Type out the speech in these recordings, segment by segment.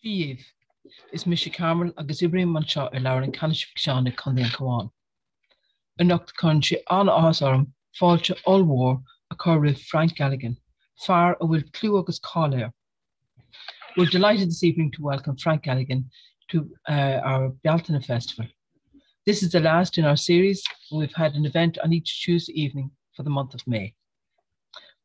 Díobh is mis Carmel agus Ibrahim man seo leabhar an Canisip Seán ag Condaí an Comháin. Anocht chun sé anna áthasarm fáilte all-mhór a chur rith Frank Galligan, fear a bhfuil clú agus cáiléir. We're delighted this evening to welcome Frank Galligan to our Bealtaine Festival. This is the last in our series. We've had an event on each Tuesday evening for the month of May.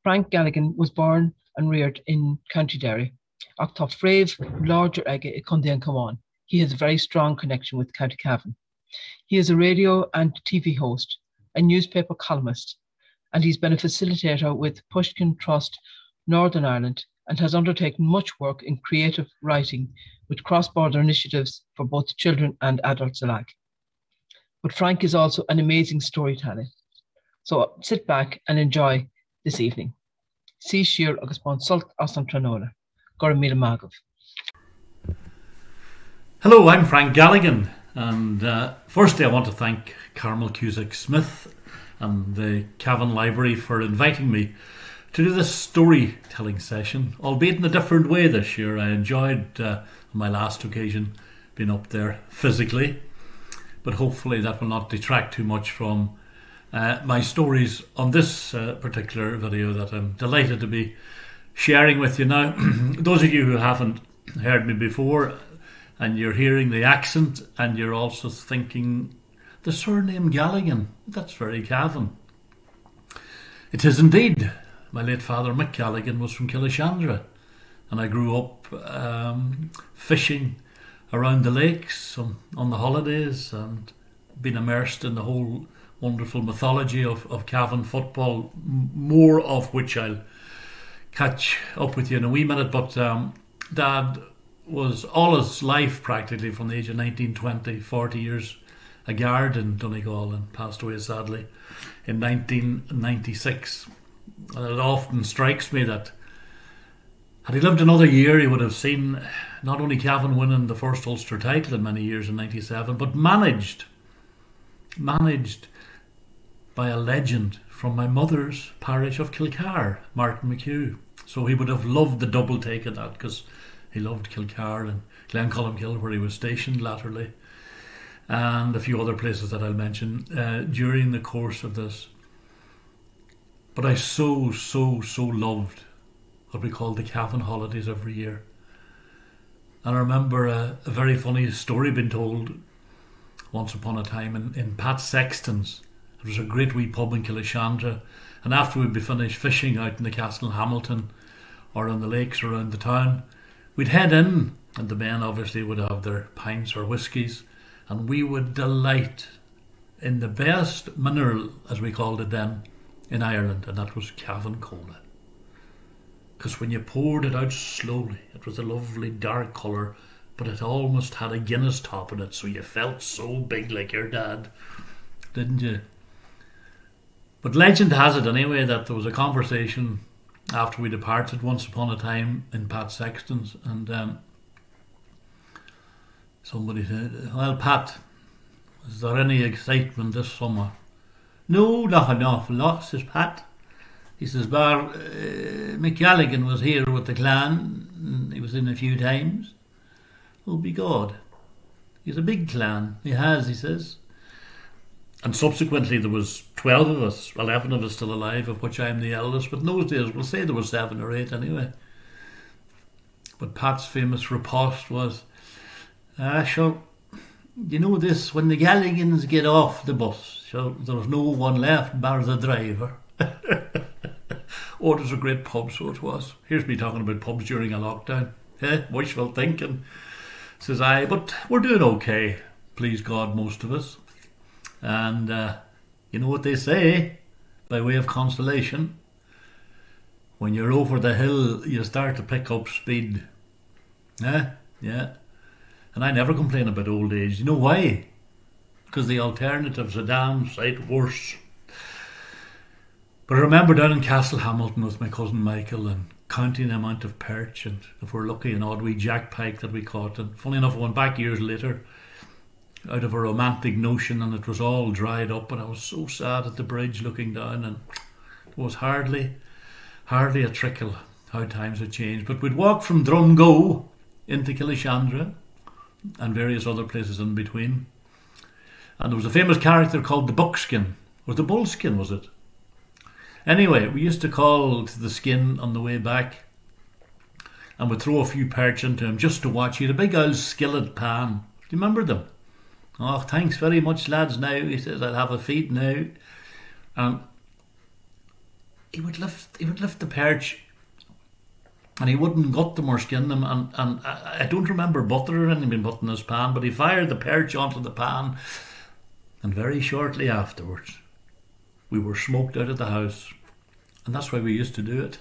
Frank Galligan was born and reared in County Derry. Ach tá fréamh láidir aige I Condaí an Comháin. He has a very strong connection with County Cavan. He is a radio and TV host, a newspaper columnist, and he's been a facilitator with Pushkin Trust Northern Ireland and has undertaken much work in creative writing with cross-border initiatives for both children and adults alike. But Frank is also an amazing storyteller. So sit back and enjoy this evening. Sí siar agus bon sult as an tranola. Gur míle mágah. Hello, I'm Frank Galligan, and firstly I want to thank Carmel Cusack Smith and the Cavan Library for inviting me to do this storytelling session, albeit in a different way this year. I enjoyed on my last occasion being up there physically, but hopefully that will not detract too much from my stories on this particular video that I'm delighted to be sharing with you now. Those of you who haven't heard me before and you're hearing the accent and you're also thinking the surname Galligan, that's very Cavan. It is indeed. My late father Mick Galligan was from Killishandra, and I grew up fishing around the lakes on the holidays and been immersed in the whole wonderful mythology of Cavan football, more of which I'll catch up with you in a wee minute. But Dad was all his life practically from the age of 19, 20, 40 years a guard in Donegal and passed away sadly in 1996. And it often strikes me that had he lived another year he would have seen not only Cavan winning the first Ulster title in many years in 97, but managed by a legend from my mother's parish of Kilcar, Martin McHugh. So he would have loved the double take of that, because he loved Kilcar and Glencolmkill, where he was stationed latterly, and a few other places that I'll mention during the course of this. But I so loved what we called the Cavan holidays every year. And I remember a very funny story being told once upon a time in Pat Sexton's. It was a great wee pub in Killishandra, and after we'd be finished fishing out in the Castle in Hamilton or on the lakes around the town, we'd head in, and the men obviously would have their pints or whiskies, and we would delight in the best mineral, as we called it then, in Ireland, and that was Cavan Cola. Because when you poured it out slowly, it was a lovely dark colour, but it almost had a Guinness top in it, so you felt so big like your dad, didn't you? But legend has it anyway that there was a conversation after we departed once upon a time in Pat Sexton's, and somebody said, "Well, Pat, is there any excitement this summer?" "No, not an awful lot," says Pat. He says, "Bar Mick Galligan was here with the clan, and he was in a few times." "Oh, be God, he's a big clan, he has," he says. And subsequently there was 12 of us, 11 of us still alive, of which I'm the eldest, but in those days we'll say there were 7 or 8 anyway. But Pat's famous riposte was, sure, you know this, when the Galligans get off the bus, sure, there's no one left bar the driver. Oh, it was a great pub, so it was. Here's me talking about pubs during a lockdown. Wishful thinking, says I, but we're doing okay, please God, most of us. And you know what they say, by way of consolation, when you're over the hill you start to pick up speed. Yeah. And I never complain about old age. You know why? Because the alternative's a damn sight worse. But I remember down in Castle Hamilton with my cousin Michael and counting the amount of perch, and if we're lucky an odd wee jack pike that we caught. And funny enough, I went back years later out of a romantic notion, and it was all dried up, and I was so sad at the bridge looking down, and it was hardly a trickle how times had changed. But we'd walk from Drumgo into Killishandra and various other places in between. And there was a famous character called the Buckskin, or the Bullskin, was it? Anyway, we used to call to the skin on the way back and would throw a few perch into him just to watch. He had a big old skillet pan. Do you remember them? Oh, thanks very much, lads. Now, he says, I'll have a feed now. And he would lift the perch, and he wouldn't gut them or skin them. And I don't remember butter or anything being put in his pan, but he fired the perch onto the pan, and very shortly afterwards, we were smoked out of the house, and that's why we used to do it.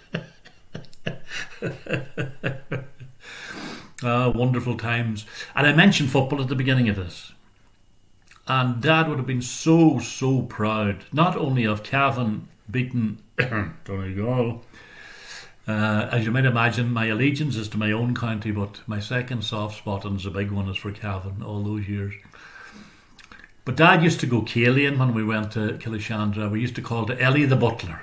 Wonderful times. And I mentioned football at the beginning of this. And Dad would have been so proud, not only of Cavan beating Donegal. As you might imagine, my allegiance is to my own county, but my second soft spot, and it's a big one, is for Cavan all those years. But Dad used to go Galligan when we went to Killishandra. We used to call to Ellie the butler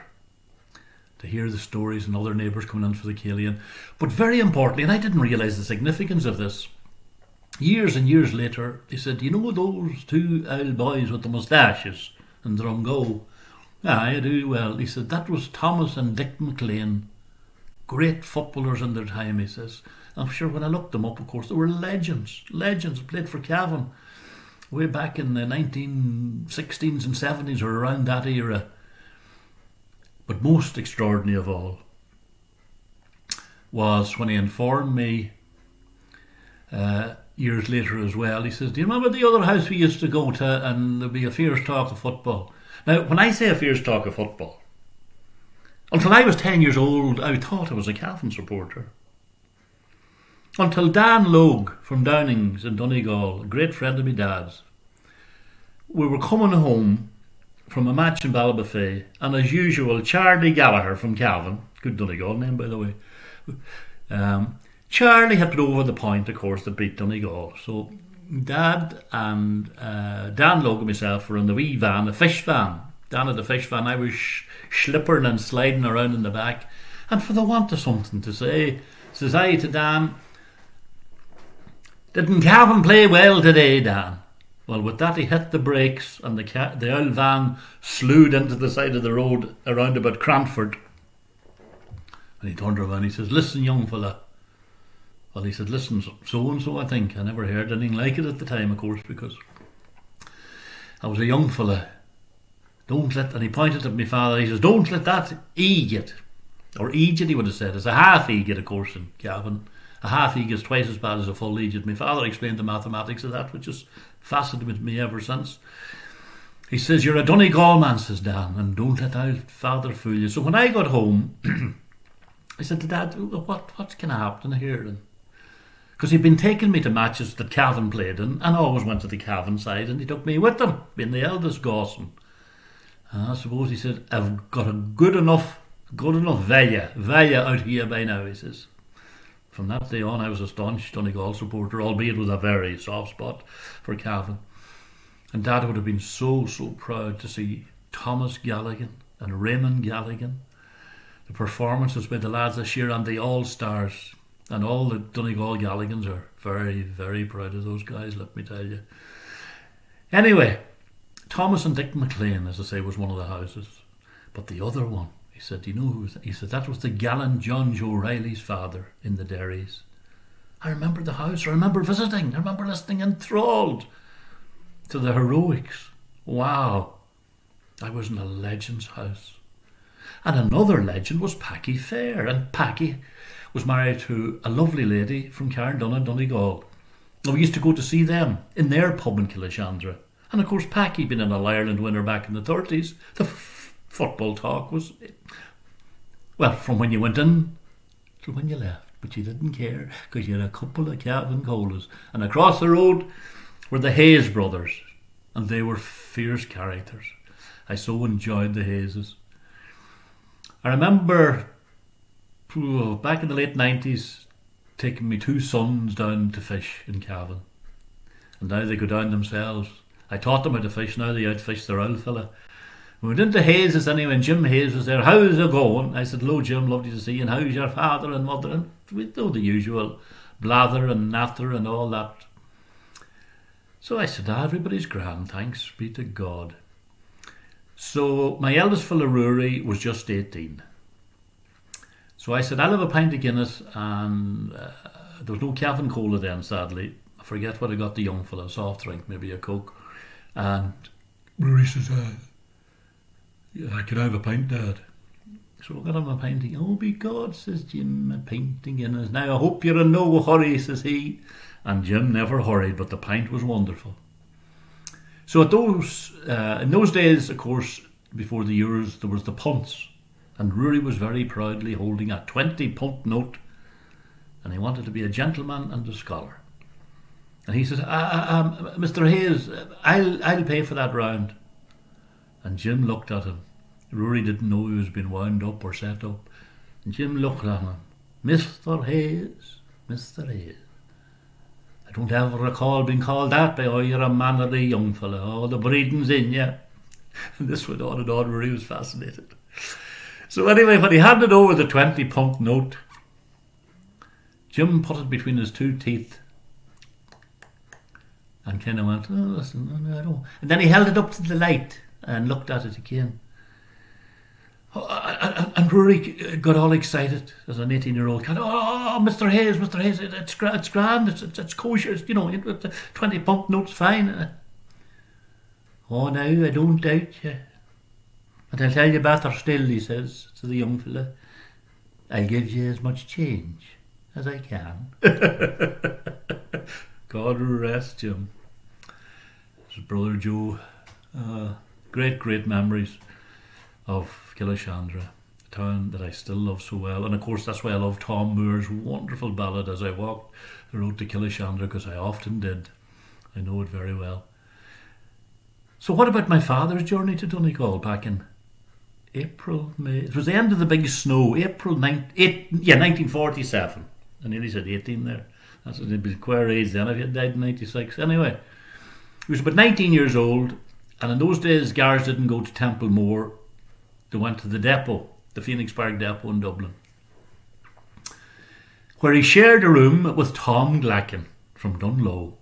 to hear the stories and other neighbours coming in for the Galligan. But very importantly, and I didn't realise the significance of this, years and years later, he said, you know those two old boys with the moustaches in Drumgo? Yeah, I do. Well, he said, that was Thomas and Dick McLean. Great footballers in their time, he says. I'm sure when I looked them up, of course, they were legends. Legends, played for Cavan way back in the 1960s and 70s or around that era. But most extraordinary of all was when he informed me years later as well. He says, do you remember the other house we used to go to and there'd be a fierce talk of football? Now, when I say a fierce talk of football, until I was 10 years old, I thought I was a Cavan supporter. Until Dan Logue from Downings in Donegal, a great friend of my dad's, we were coming home from a match in Ballybofey, and as usual, Charlie Gallagher from Cavan, good Donegal name by the way, Charlie had put over the point, of course, that beat Donegal. So Dad and Dan Logue and myself were in the wee van, the fish van. Dan had the fish van, I was slippering and sliding around in the back. And for the want of something to say, says I to Dan, didn't Cavan play well today, Dan? Well, with that he hit the brakes and the old van slewed into the side of the road around about Cranford. And he turned around and he says, listen, young fella. Well, he said, listen, so-and-so, I think. I never heard anything like it at the time, of course, because I was a young fella. Don't let, and he pointed at my father, he says, don't let that idiot, or idiot he would have said, it's a half idiot, of course, in Cavan. A half idiot is twice as bad as a full idiot. My father explained the mathematics of that, which has fascinated me ever since. He says, you're a Donegal man, says Dan, and don't let our father fool you. So when I got home, I said to Dad, what's going to happen here? Because he'd been taking me to matches that Cavan played in, and I always went to the Cavan side, and he took me with him, being the eldest Gawson. And I suppose he said, I've got a good enough value out here by now, he says. From that day on, I was a staunch Donegal supporter, albeit with a very soft spot for Cavan. And Dad would have been so proud to see Thomas Galligan and Raymond Galligan, the performances by the lads this year, and the All-Stars. And all the Donegal Galligans are very proud of those guys, let me tell you. Anyway, Thomas and Dick McLean, as I say, was one of the houses. But the other one, he said, you know who was that? He said, that was the gallant John Joe Riley's father in the Derrys. I remember the house, I remember visiting, I remember listening enthralled to the heroics. Wow, I was in a legend's house. And another legend was Packy Fair, and Packy was married to a lovely lady from Carndonagh, Donegal. And we used to go to see them in their pub in Killishandra. And of course, Packy, being an All-Ireland winner back in the 30s, the football talk was, well, from when you went in to when you left. But you didn't care, because you had a couple of Cavan colas. And across the road were the Hayes brothers, and they were fierce characters. I so enjoyed the Hayeses. I remember back in the late 90s taking my two sons down to fish in Cavan, and now they go down themselves. I taught them how to fish, now they outfish their old fella. We went into Hayes anyway, and Jim Hayes was there. How's it going? I said, hello Jim, lovely to see you, and how's your father and mother? And we know the usual blather and natter and all that. So I said, everybody's grand, thanks be to God. So my eldest fellow Rory was just 18. So I said, I'll have a pint of Guinness, and there was no Cavan Cola then, sadly. I forget what I got the young fellow, a soft drink, maybe a Coke. And Rory says, yeah, can I have a pint, Dad? So I got him a pint. Oh, be God, says Jim, a pint of Guinness. Now I hope you're in no hurry, says he. And Jim never hurried, but the pint was wonderful. So at in those days, of course, before the Euros, there was the punts. And Rory was very proudly holding a 20-punt note, and he wanted to be a gentleman and a scholar. And he says, Mr. Hayes, I'll pay for that round. And Jim looked at him. Rory didn't know he was being wound up or set up. And Jim looked at him. Mr. Hayes, Mr. Hayes. I don't ever recall being called that by you're a mannerly young fellow. Oh, the breeding's in you. And this went on and on. Rory was fascinated. So anyway, when he handed over the 20-punt note, Jim put it between his two teeth and kind of went, oh, listen, no, I don't. And then he held it up to the light and looked at it again. And Rory got all excited as an 18-year-old kid. Oh, Mr. Hayes, it's grand, it's kosher, it's, you know, the 20-punt note's fine. Oh, now I don't doubt you. And I'll tell you better still, he says to the young fella, I'll give you as much change as I can. God rest him. His brother Joe. Great memories of Killashandra, a town that I still love so well. And of course that's why I love Tom Moore's wonderful ballad As I Walked the Road to Killashandra, because I often did. I know it very well. So what about my father's journey to Donegal back in April, May? It was the end of the big snow, 1947. I nearly said 18 there. That's a bit queer age then. If he had died in 96. Anyway, he was about 19 years old, and in those days, guards didn't go to Templemore. They went to the depot, the Phoenix Park depot in Dublin, where he shared a room with Tom Galligan from Dunlow.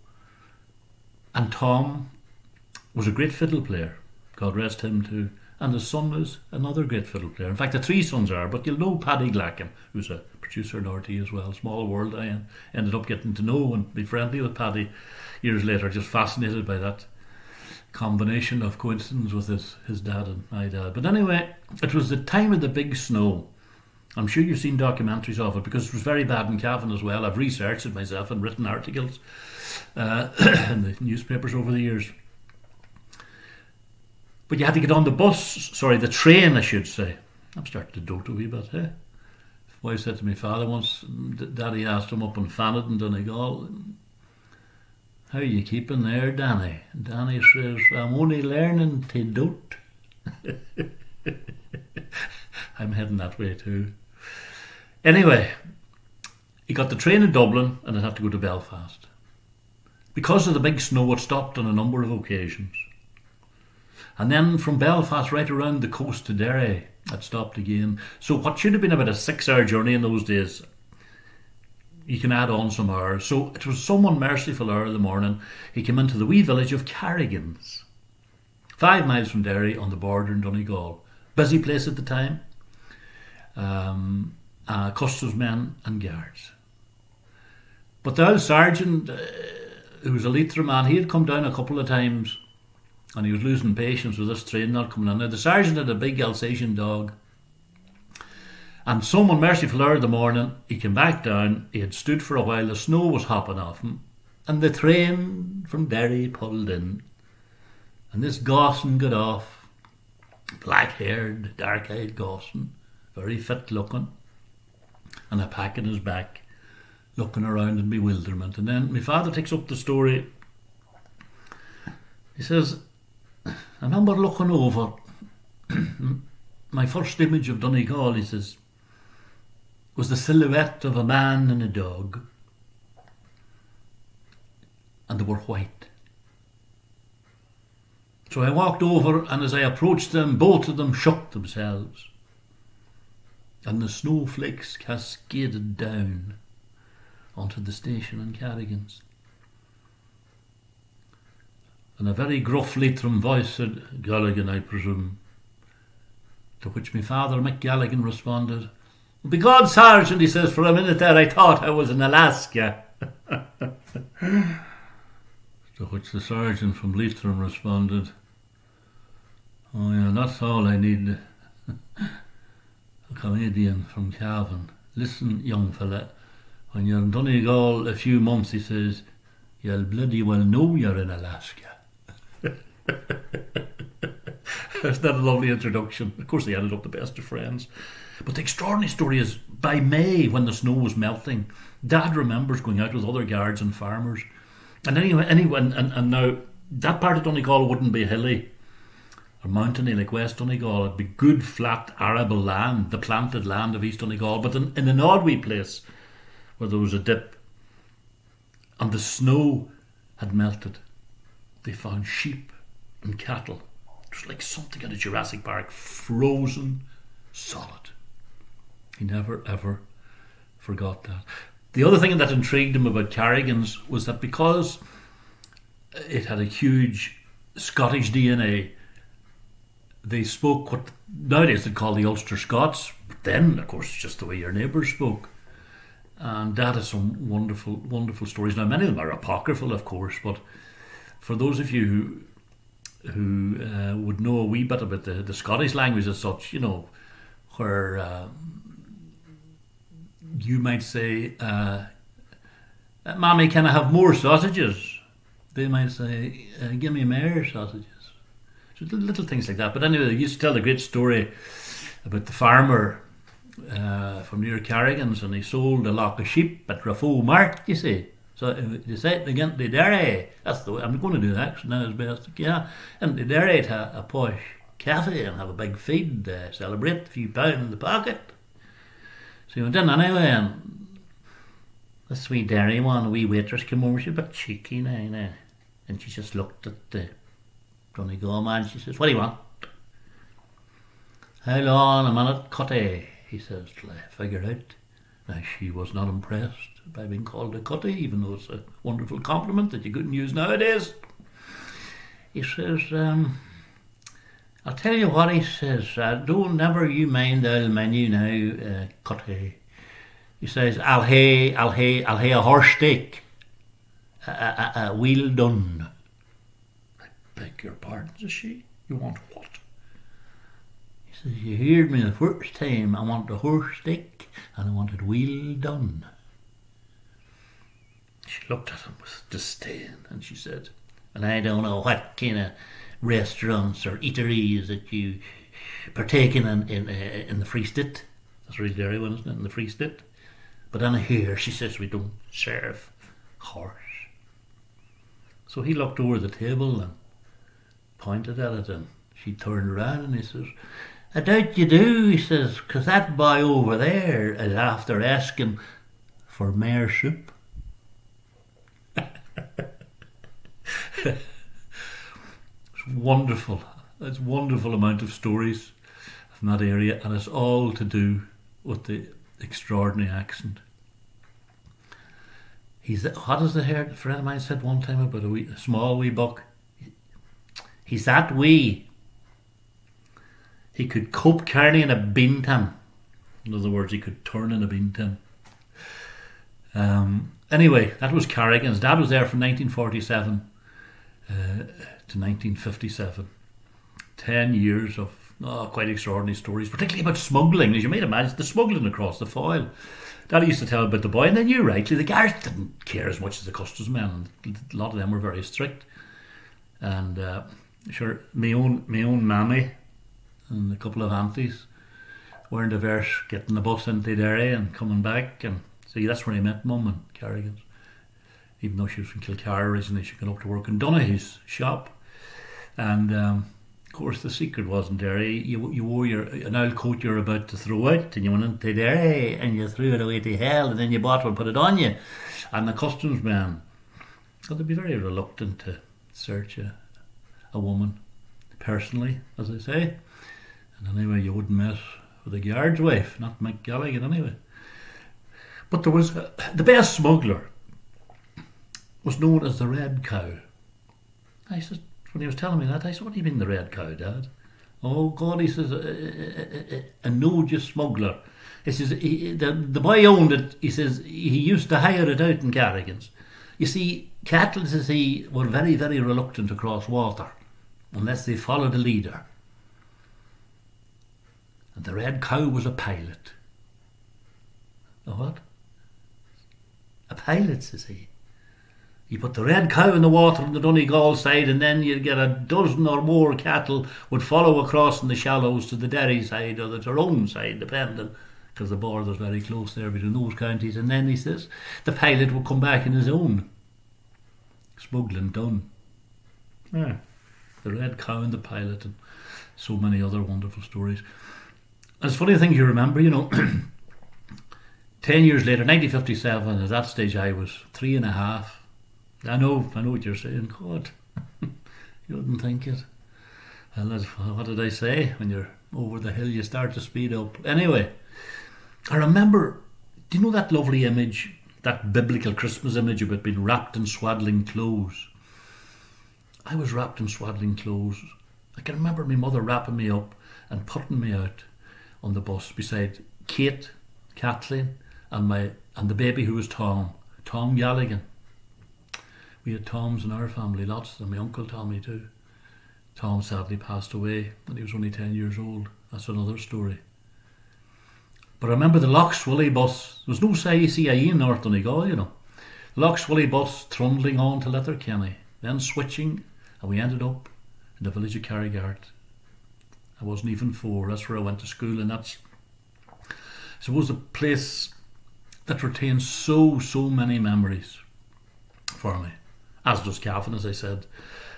And Tom was a great fiddle player, God rest him too. And his son was another great fiddle player. In fact, the three sons are, but you'll know Paddy Galligan, who's a producer in RT as well. Small world. I ended up getting to know and be friendly with Paddy years later, just fascinated by that combination of coincidence with his dad and my dad. But anyway, it was the time of the big snow. I'm sure you've seen documentaries of it, because it was very bad in Cavan as well. I've researched it myself and written articles in the newspapers over the years. But you had to get on the train, I should say. I'm starting to dote a wee bit, eh? Wife said to my father once, Daddy asked him up in Fannet in Donegal, how are you keeping there, Danny? And Danny says, I'm only learning to dote. I'm heading that way too. Anyway, he got the train in Dublin and I'd have to go to Belfast. Because of the big snow, it stopped on a number of occasions. And then from Belfast right around the coast to Derry, it stopped again. So what should have been about a 6-hour journey in those days, you can add on some hours. So it was some unmerciful hour in the morning. He came into the wee village of Carrigans, 5 miles from Derry on the border in Donegal. Busy place at the time. Customs men and guards. But the old sergeant, who was a Leitrim man, he had come down a couple of times and he was losing patience with this train not coming in. Now the sergeant had a big Alsatian dog, and some unmerciful hour of the morning he came back down. He had stood for a while, the snow was hopping off him, and the train from Derry pulled in, and this Gawson got off, black-haired, dark-eyed Gawson, very fit looking, and a pack in his back, looking around in bewilderment. And then my father takes up the story. He says, I remember looking over my first image of Donegal, he says, was the silhouette of a man and a dog, and they were white. So I walked over, and as I approached them, both of them shook themselves, and the snowflakes cascaded down onto the station in Galligan's. And a very gruff Leitrim voice said, "Galligan, I presume." To which my father, Mick Galligan, responded, "Be God, Sergeant," he says, "for a minute there I thought I was in Alaska." To which the sergeant from Leitrim responded, "Oh yeah, that's all I need." A comedian from Cavan. "Listen, young fella, when you're in Donegal a few months," he says, "you'll bloody well know you're in Alaska." Isn't that a lovely introduction? Of course they ended up the best of friends. But the extraordinary story is, by May, when the snow was melting, Dad remembers going out with other guards and farmers. And and now that part of Donegal wouldn't be hilly or mountainy like West Donegal. It'd be good, flat, arable land, the planted land of East Donegal. But in an odd wee place where there was a dip and the snow had melted, they found sheep and cattle. It was like something in a Jurassic Park, frozen solid. He never ever forgot that. The other thing that intrigued him about Carrigan's was that because it had a huge Scottish DNA, they spoke what nowadays they'd call the Ulster Scots. But then, of course, it's just the way your neighbours spoke. And Dad has some wonderful, wonderful stories. Now, many of them are apocryphal, of course, but for those of you who would know a wee bit about the Scottish language as such, you know, where you might say, "Mammy, can I have more sausages?" They might say, "Give me more sausages." So little things like that. But anyway, they used to tell a great story about the farmer from near Carrigan's, and he sold a lock of sheep at Raffo Mart, you see. So they said again the dairy. That's the way I'm going to do that now as best I can. And the dairy to a posh cafe and have a big feed, celebrate, a few pounds in the pocket. So he went in anyway, and this wee dairy one, a wee waitress came over. She was a bit cheeky now, and she just looked at the Donegal man. She says, "What do you want?" "How long a minute, cutty?" he says, till I figure out. Now, she was not impressed by being called a cutty, even though it's a wonderful compliment that you couldn't use nowadays. He says, "I'll tell you what," he says, "don't never you mind the old menu now, cutty." He says, I'll hae a horse steak, a well done." "I beg your pardon," says she. "You want what?" He says, "You heard me the first time. I want a horse steak and I want it well done." She looked at him with disdain and she said, "And I don't know what kind of restaurants or eateries that you partake in the Free State." That's really dairy one, isn't it? In the Free State. "But in here," she says, "we don't serve horse." So he looked over the table and pointed at it, and she turned around and he says, "I doubt you do," he says, "'cause that boy over there is after asking for mare soup." It's wonderful. It's a wonderful amount of stories from that area, and it's all to do with the extraordinary accent. What is the hair? A friend of mine said one time about a small wee buck. He's that wee. He could cope carrying a bean tin. In other words, he could turn in a bean tin. Anyway, that was Carrigan's. Dad was there from 1947 to 1957. 10 years of quite extraordinary stories, particularly about smuggling. As you might imagine, the smuggling across the foil. Daddy used to tell about the boy, and they knew rightly. The guards didn't care as much as the customs men. A lot of them were very strict. And sure, my own mammy and a couple of aunties weren't averse getting the bus into Derry and coming back. And see, that's where I met Mum in Carrigan's. Even though she was from Kilcar originally, she got up to work in Donaghy's shop. And of course, the secret wasn't Derry. You wore an old coat you're about to throw out, and you went into Derry and you threw it away to hell, and then you bought one, put it on you. And the customs man, well, they'd be very reluctant to search a woman personally, as I say. And anyway, you wouldn't mess with a guard's wife, not Mick Galligan anyway. But there was the best smuggler was known as the Red Cow. I said, when he was telling me that, I said, what do you mean the Red Cow, Dad? Oh God, he says, a no just smuggler. He says, the boy owned it. He says, he used to hire it out in Galligans. You see, cattle, says he, were very, very reluctant to cross water unless they followed a leader. And the Red Cow was a pilot. A what? A pilot, says he. You put the Red Cow in the water on the Donegal side, and then you'd get a dozen or more cattle would follow across in the shallows to the Derry side or the Tyrone side, depending, because the border's very close there between those counties. And then he says the pilot would come back in his own. Smuggling done. Yeah. The Red Cow and the pilot, and so many other wonderful stories. And it's funny things you remember, 10 years later, 1957, at that stage I was 3.5. I know what you're saying. God, you wouldn't think it. Well, what did I say? When you're over the hill, you start to speed up. Anyway, I remember, do you know that lovely image, that biblical Christmas image about being wrapped in swaddling clothes? I was wrapped in swaddling clothes. I can remember my mother wrapping me up and putting me out on the bus beside Kate, Kathleen, and the baby who was Tom Galligan. We had Toms in our family, lots of them. My uncle Tommy too. Tom sadly passed away when he was only 10 years old. That's another story. But I remember the Loch Swilly bus. There was no CIE in North Donegal, The Loch Swilly bus trundling on to Letterkenny, then switching, and we ended up in the village of Carrigart. I wasn't even 4. That's where I went to school, and that's, I suppose, a place that retains so many memories for me. As does Cavan, as I said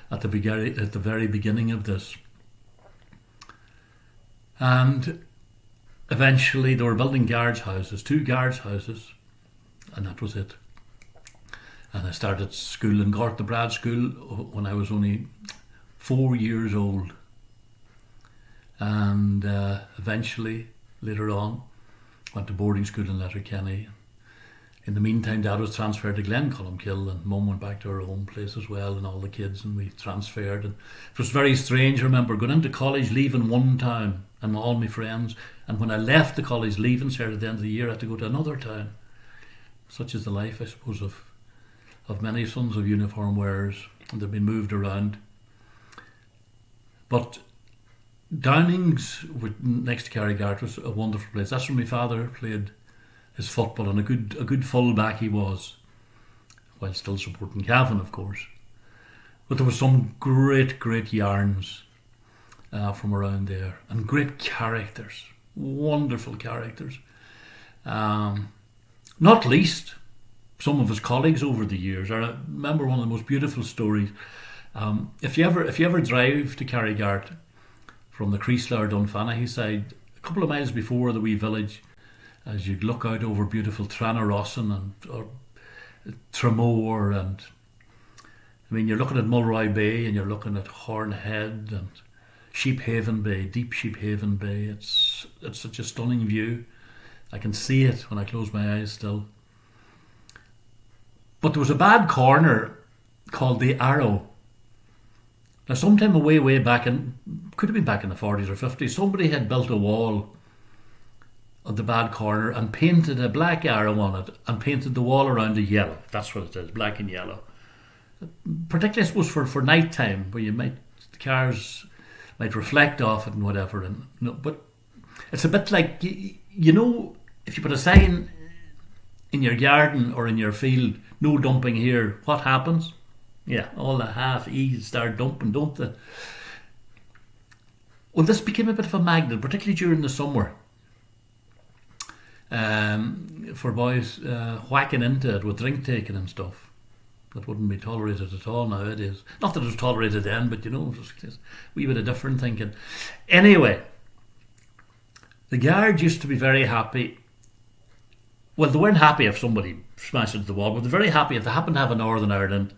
at the very beginning of this. And eventually they were building guards houses, 2 guards houses, and that was it. And I started school in Gort the Brad School when I was only 4 years old. And eventually, later on, went to boarding school in Letterkenny. In the meantime, Dad was transferred to Glencolumkill, and Mum went back to her own place as well, and all the kids, and we transferred. And it was very strange. I remember going into college, leaving one town, and all my friends. And when I left the college, leaving, at the end of the year, I had to go to another town. Such is the life, I suppose, of many sons of uniform wearers, and they've been moved around. But Downings, next to Carrigart, was a wonderful place. That's where my father played his football, and a good full back he was, while still supporting Cavan, of course. But there were some great yarns from around there, and great characters, wonderful characters. Not least some of his colleagues over the years. I remember one of the most beautiful stories. If you ever drive to Carrigart from the Creaslar Dunfanaghy side, a couple of miles before the wee village, as you look out over beautiful Tranarossan or Tramore, and I mean, you're looking at Mulroy Bay, and you're looking at Hornhead and Sheephaven Bay, deep Sheephaven Bay. It's such a stunning view. I can see it when I close my eyes still. But there was a bad corner called the Arrow. Now, sometime way back could have been back in the 40s or 50s, somebody had built a wall on the bad corner and painted a black arrow on it, and painted the wall around it yellow. That's what it is, black and yellow. Particularly, I suppose, for night time, where the cars might reflect off it and whatever. But it's a bit like, if you put a sign in your garden or in your field, no dumping here, what happens? Yeah, all the half-e's start dumping, don't they? Well, this became a bit of a magnet, particularly during the summer, for boys whacking into it with drink taking and stuff. That wouldn't be tolerated at all nowadays. Not that it was tolerated then, but it was just a wee bit of different thinking. Anyway, the guards used to be very happy. Well, they weren't happy if somebody smashed into the wall, but they're very happy if they happened to have a Northern Ireland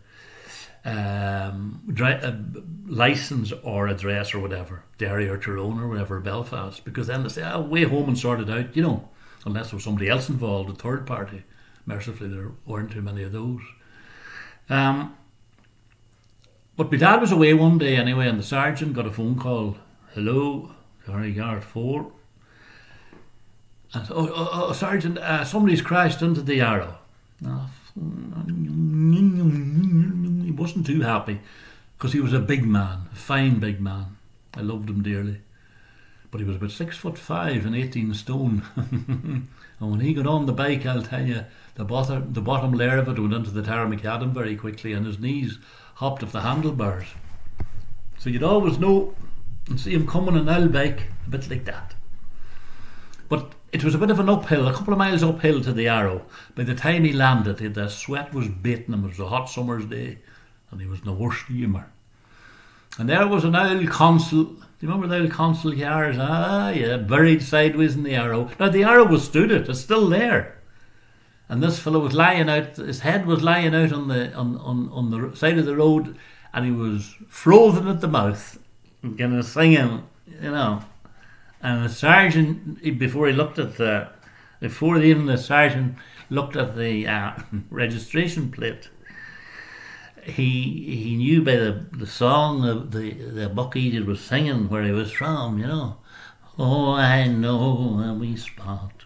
license or address or whatever, Derry or Tyrone or whatever, Belfast, because then they say, way home and sort it out, unless there was somebody else involved, a third party. Mercifully, there weren't too many of those. But my dad was away one day anyway, and the sergeant got a phone call. Hello, Harry Yard 4. And oh, Sergeant, somebody's crashed into the Arrow. He wasn't too happy, because he was a big man, a fine big man. I loved him dearly. But he was about 6'5" and 18 stone. And when he got on the bike, I'll tell you, the bottom layer of it went into the Tara McAdam very quickly, and his knees hopped off the handlebars. So you'd always know and see him coming on an old bike, a bit like that. But it was a bit of an uphill, a couple of miles uphill to the Arrow. By the time he landed, the sweat was beating him. It was a hot summer's day, and he was in the worst humour. And there was an old consul. Do you remember the old consul cars? Ah, yeah, buried sideways in the Arrow. Now the Arrow was stood it; it's still there. And this fellow was lying out. His head was lying out on the side of the road, and he was frozen at the mouth, kind of singing, you know. And the sergeant, before even the sergeant looked at the registration plate, he knew by the song the buckie was singing where he was from, you know. Oh, I know a wee spot,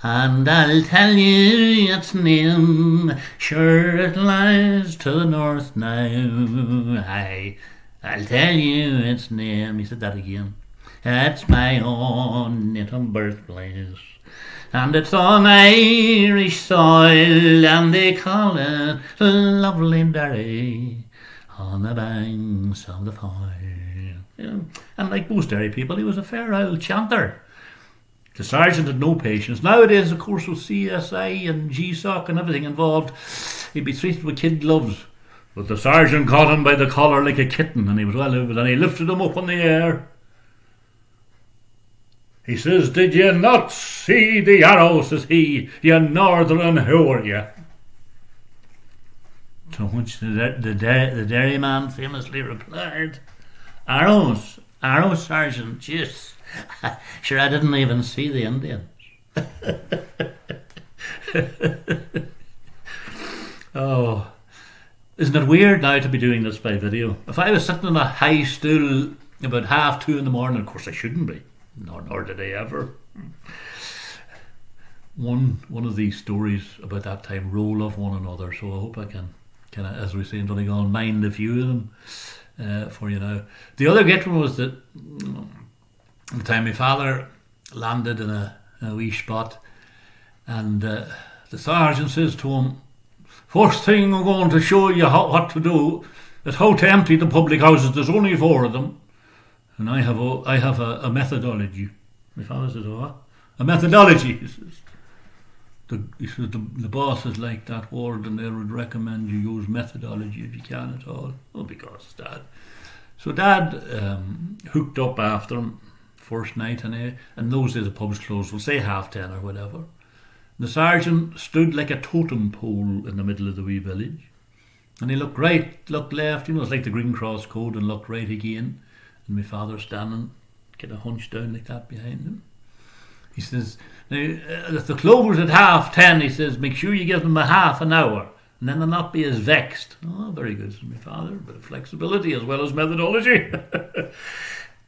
and I'll tell you its name. Sure it lies to the north now. I'll tell you its name. He said that again. It's my own little birthplace, and it's on Irish soil, and they call it lovely Derry on the banks of the Foyle. You know, and like most Derry people, he was a fair old chanter. The sergeant had no patience. Nowadays, of course, with CSI and GSOC and everything involved, he'd be treated with kid gloves. But the sergeant caught him by the collar like a kitten, and he was well over it, and he lifted him up in the air. He says, "Did you not see the Arrow?" says he. "You northern, who are you?" To which the dairyman famously replied, Arrow, Sergeant, jeez. Sure, I didn't even see the Indians." Oh, isn't it weird now to be doing this by video? If I was sitting on a high stool about 2:30 in the morning, of course I shouldn't be. Nor did I ever. One of these stories about that time roll off one another, so I hope I can as we say in Donegal, mind a few of them for you now. The other great one was that the time my father landed in a wee spot, and the sergeant says to him, "First thing I'm going to show you what to do is how to empty the public houses. There's only 4 of them. And I have a methodology." My father says, "Oh, a methodology?" He says, the bosses like that word, and they would recommend you use methodology if you can at all. Oh, because Dad. So Dad hooked up after him first night, and in those days the pubs closed, we'll say 10:30 or whatever. The sergeant stood like a totem pole in the middle of the wee village, and he looked right, looked left, you know, it's like the Green Cross code, and looked right again. And my father standing, kind of hunched down like that behind him. He says, "Now, if the clovers at 10:30, he says, make sure you give them a half an hour, and then they'll not be as vexed." Oh, very good, said my father. A bit of flexibility as well as methodology.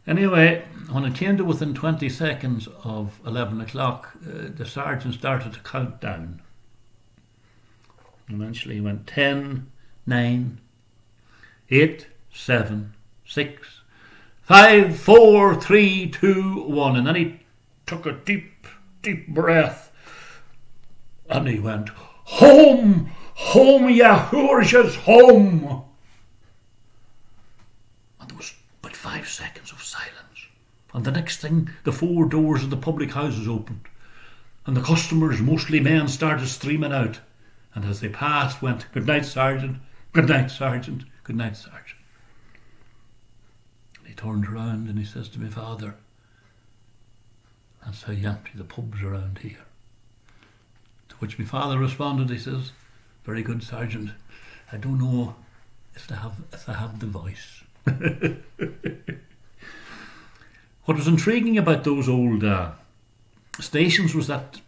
Anyway, when it came to within 20 seconds of 11 o'clock, the sergeant started to count down. Eventually he went 10, 9, 8, 7, 6, 5, 4, 3, 2, 1. And then he took a deep, deep breath. And he went, "Home! Home, ya hoorshers, home!" And there was about 5 seconds of silence. And the next thing, the 4 doors of the public houses opened. And the customers, mostly men, started streaming out. And as they passed, went, "Good night, Sergeant. Good night, Sergeant. Good night, Sergeant." And he turned around and he says to my father, "That's how you empty the pubs around here." To which my father responded, he says, "Very good, Sergeant. I don't know if I have the voice." What was intriguing about those old stations was that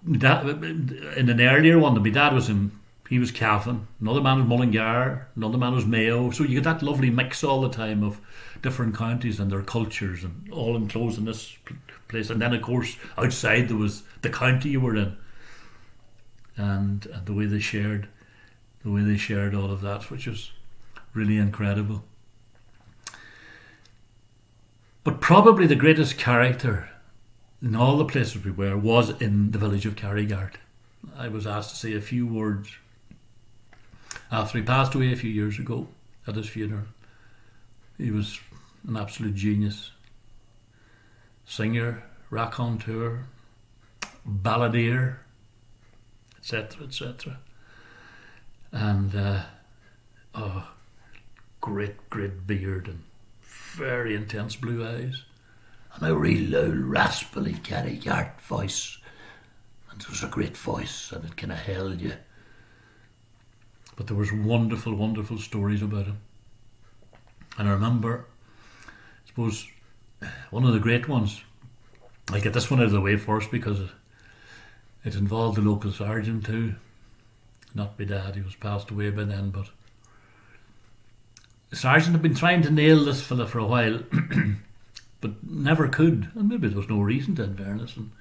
in an earlier one, my dad was he was Cavan, another man was Mullingar, another man was Mayo. So you get that lovely mix all the time of different counties and their cultures, and all enclosed in this place. And then, of course, outside there was the county you were in, and the way they shared all of that, which was really incredible. But probably the greatest character in all the places we were was in the village of Carrigart. I was asked to say a few words after he passed away a few years ago at his funeral. He was an absolute genius. Singer, raconteur, balladeer, etc., etc. And great beard and very intense blue eyes, and a real low, raspily Carrigart voice. And it was a great voice, and it kind of held you. But there was wonderful, wonderful stories about him. And I remember, I suppose, one of the great ones. I'll get this one out of the way first because it involved the local sergeant too. Not my dad, he was passed away by then, but the sergeant had been trying to nail this fella for a while, but never could. And maybe there was no reason to, in fairness. And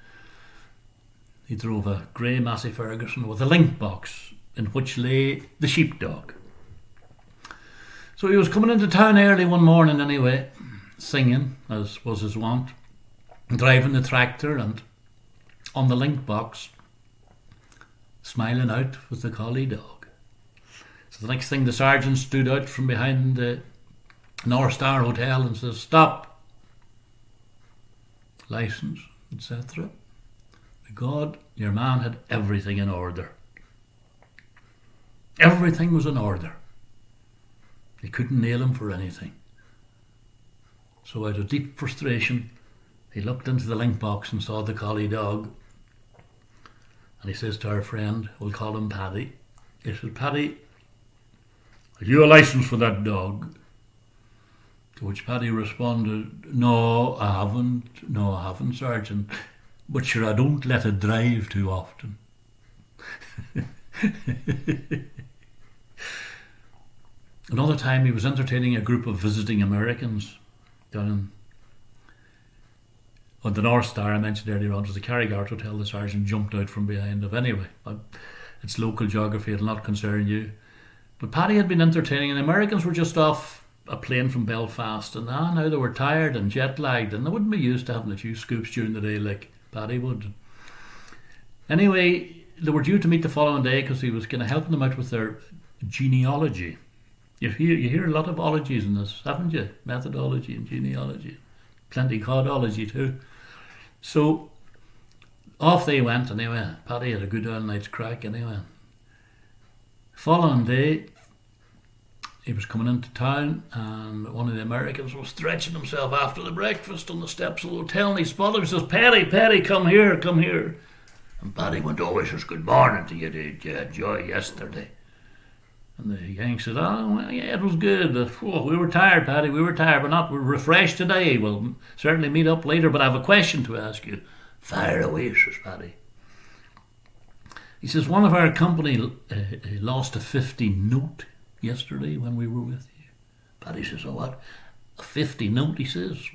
he drove a grey Massey Ferguson with a link box in which lay the sheepdog. So he was coming into town early one morning anyway, singing, as was his wont, driving the tractor, and on the link box, smiling out, was the collie dog. So the next thing, the sergeant stood out from behind the North Star Hotel and says, "Stop. Licence, etc." My God, your man had everything in order. Everything was in order. He couldn't nail him for anything. So out of deep frustration, he looked into the link box and saw the collie dog. And he says to our friend, we'll call him Paddy, he says, "Paddy, have you a licence for that dog?" To which Paddy responded, No, I haven't, Sergeant. But sure, I don't let it drive too often." Another time he was entertaining a group of visiting Americans down on the North Star I mentioned earlier on. It was the Carrigart Hotel. The sergeant jumped out from behind of. Anyway, it's local geography, it'll not concern you. But Paddy had been entertaining, and the Americans were just off a plane from Belfast, and now they were tired and jet lagged, and they wouldn't be used to having a few scoops during the day like Paddy would. Anyway, they were due to meet the following day because he was kind of helping them out with their genealogy. You hear a lot of ologies in this, haven't you? Methodology and genealogy. Plenty codology too. So off they went anyway. Paddy had a good old night's crack anyway. Following day, he was coming into town, and one of the Americans was stretching himself after the breakfast on the steps of the hotel, and he spotted him and says, Paddy, come here. And Paddy went over and says, "Good morning to you. Did you enjoy yesterday?" And the Yank said, "Oh, well, yeah, it was good. We were tired, Paddy, we were tired, but not we're refreshed today. We'll certainly meet up later, but I have a question to ask you." "Fire away," says Paddy. He says, "One of our company lost a 50 note yesterday when we were with you." Paddy says, "Oh, what? A 50 note?" He says,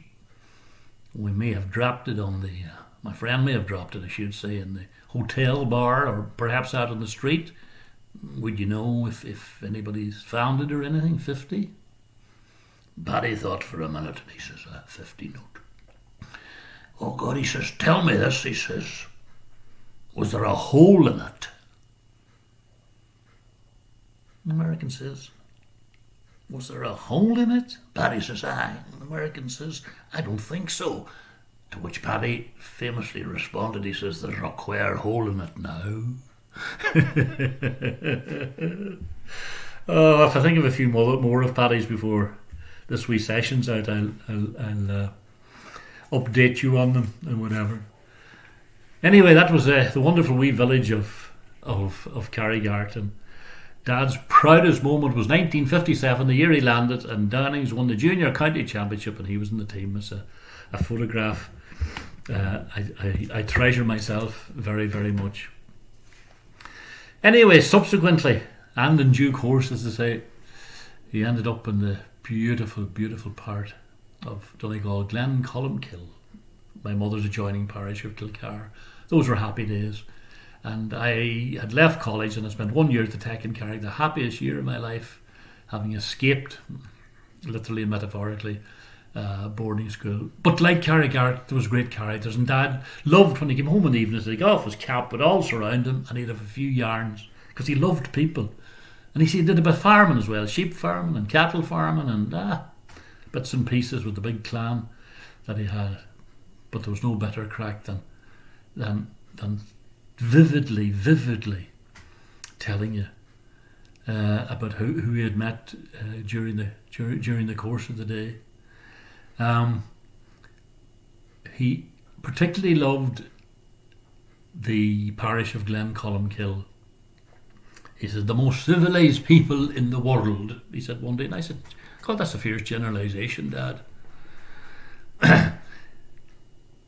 "We may have dropped it on the, my friend may have dropped it, I should say, in the hotel bar, or perhaps out on the street. Would you know if anybody's found it or anything? 50? Paddy thought for a minute, and he says, "A 50 note. Oh God," he says, "tell me this," he says, "was there a hole in it?" The American says, "Was there a hole in it?" Paddy says, "Aye." And the American says, "I don't think so." To which Paddy famously responded, he says, "There's a queer hole in it now." Oh, if I think of a few more of Paddy's before this wee session's out, I'll update you on them and whatever. Anyway, that was the wonderful wee village of Carrigart, and Dad's proudest moment was 1957, the year he landed, and Downings won the Junior County Championship, and he was in the team. It's a photograph I treasure myself very, very much. Anyway, subsequently, and in due course, as I say, he ended up in the beautiful, beautiful part of Donegal, Glen Columkill, my mother's adjoining parish of Kilcar. Those were happy days. And I had left college and I spent 1 year at the Tech in Carrick, the happiest year of my life, having escaped, literally and metaphorically, boarding school. But like Carrickart, there was great characters, and Dad loved when he came home in the evenings, he'd take off his cap with all surround him and he'd have a few yarns, because he loved people. And he did a bit of farming as well, sheep farming and cattle farming and bits and pieces with the big clan that he had. But there was no better crack than vividly telling you about who he had met during the course of the day. He particularly loved the parish of Glen Columkill. He said, the most civilised people in the world, he said one day. And I said, God, that's a fierce generalisation, Dad.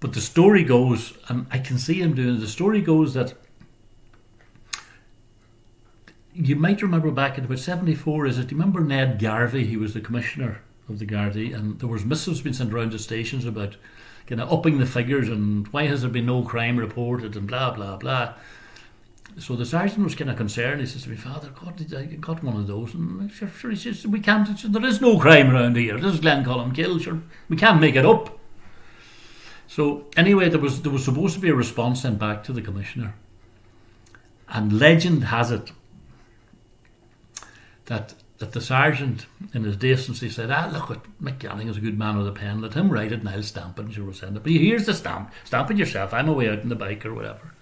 But the story goes, and I can see him doing it, the story goes that you might remember back in about 74, is it? Do you remember Ned Garvey? He was the commissioner of the Gardaí, and there was missives being sent around to stations about kind of upping the figures and why has there been no crime reported and blah, blah, blah. So the sergeant was kind of concerned. He says to me, Father, God, I got one of those. And sure, he says, we can't, there is no crime around here. This is Glen Columkill, sure, we can't make it up. So anyway, there was supposed to be a response sent back to the commissioner. And legend has it that the sergeant, in his decency, said, look, Mick Galligan is a good man with a pen, let him write it and I'll stamp it and sure we'll send it. But here's the stamp it yourself, I'm away out on the bike or whatever.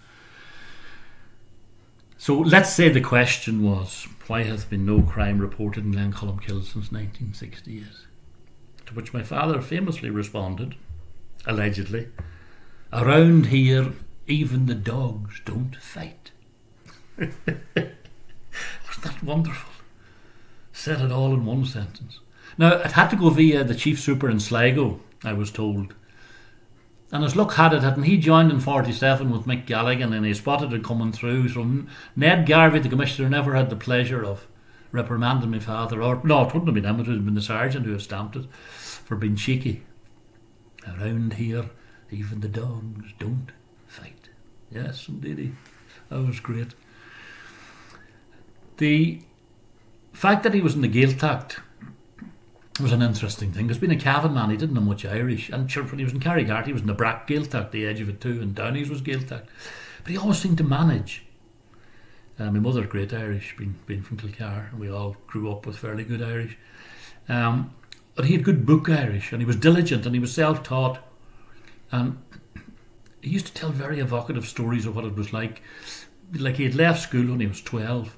So let's say the question was, why has been no crime reported in Glen Columkill since 1968? To which my father famously responded, allegedly, around here even the dogs don't fight. Wasn't that wonderful? Said it all in one sentence. Now, it had to go via the chief super in Sligo, I was told. And as luck had it, hadn't he joined in 47 with Mick Galligan and he spotted it coming through. So Ned Garvey, the commissioner, never had the pleasure of reprimanding my father. Or no, it wouldn't have been him, it would have been the sergeant who had stamped it for being cheeky. Around here, even the dogs don't fight. Yes, indeed. That was great. The fact that he was in the Gaeltacht was an interesting thing, because being a Cavan man, he didn't know much Irish, and sure, when he was in Carrickart, he was in the Brack Gaeltacht, the edge of it too, and Downey's was Gaeltacht, but he always seemed to manage. My mother, great Irish, being from Kilcar, and we all grew up with fairly good Irish, but he had good book Irish, and he was diligent, and he was self-taught, and he used to tell very evocative stories of what it was like he had left school when he was 12,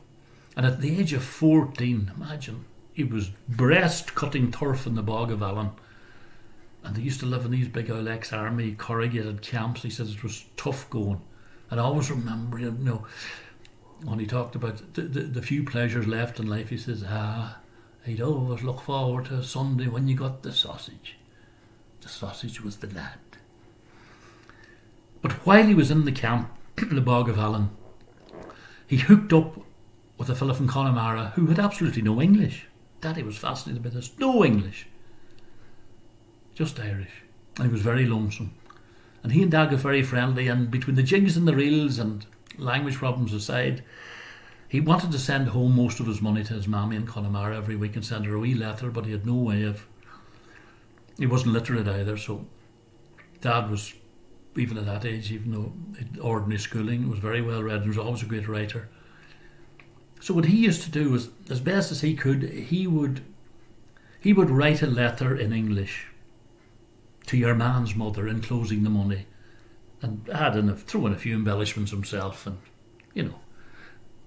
and at the age of 14, imagine, he was breast cutting turf in the bog of Allen, and they used to live in these big old ex-army corrugated camps. He says it was tough going, and I always remember, when he talked about the few pleasures left in life, he says, he'd always look forward to a Sunday when you got the sausage. The sausage was the lad. But while he was in the camp in the bog of Allen, he hooked up with a fellow from Connemara who had absolutely no English. Daddy was fascinated by this. No English. Just Irish. And he was very lonesome. And he and Dad got very friendly, and between the jigs and the reels and language problems aside, he wanted to send home most of his money to his mammy in Connemara every week and send her a wee letter, but he had no way of... He wasn't literate either, so Dad was, even at that age, even though ordinary schooling, was very well read and was always a great writer. So what he used to do was, as best as he could, he would write a letter in English to your man's mother enclosing the money, and throw in a few embellishments himself, and